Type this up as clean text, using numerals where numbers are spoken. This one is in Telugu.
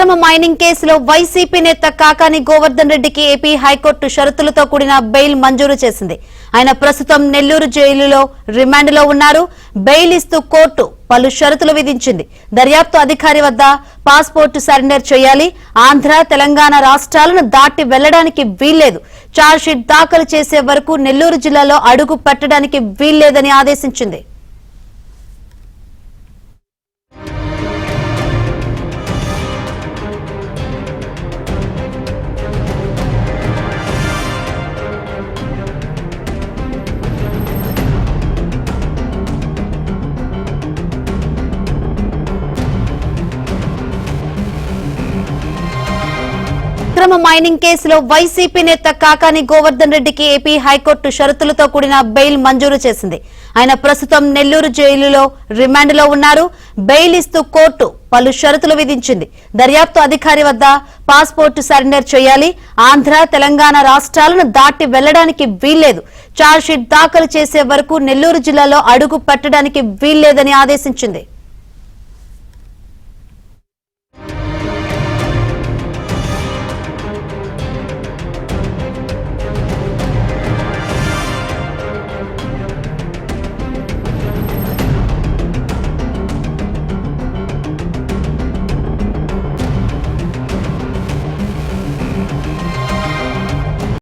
అక్రమ మైనింగ్ కేసులో వైసీపీ నేత కాకాని గోవర్ధన్ రెడ్డికి ఏపీ హైకోర్టు షరతులతో కూడిన బెయిల్ మంజూరు చేసింది. ఆయన ప్రస్తుతం నెల్లూరు జైలులో రిమాండ్లో ఉన్నారు. బెయిల్ ఇస్తూ కోర్టు పలు షరతులు విధించింది. దర్యాప్తు అధికారి వద్ద పాస్పోర్టు సరెండర్ చేయాలి. ఆంధ్ర, తెలంగాణ రాష్ట్రాలను దాటి వెళ్లడానికి వీల్లేదు. ఛార్జ్షీట్ దాఖలు చేసే వరకు నెల్లూరు జిల్లాలో అడుగు పెట్టడానికి వీల్లేదని ఆదేశించింది. అక్రమ మైనింగ్ కేసులో వైసీపీ నేత కాకాని గోవర్ధన్ రెడ్డికి ఏపీ హైకోర్టు షరతులతో కూడిన బెయిల్ మంజూరు చేసింది. ఆయన ప్రస్తుతం నెల్లూరు జైలులో రిమాండ్లో ఉన్నారు. బెయిల్ ఇస్తూ కోర్టు పలు షరతులు విధించింది. దర్యాప్తు అధికారి వద్ద పాస్పోర్టు సరెండర్ చేయాలి. ఆంధ్ర, తెలంగాణ రాష్ట్రాలను దాటి వెళ్లడానికి వీల్లేదు. ఛార్జ్షీట్ దాఖలు చేసే వరకు నెల్లూరు జిల్లాలో అడుగు పెట్టడానికి వీల్లేదని ఆదేశించింది.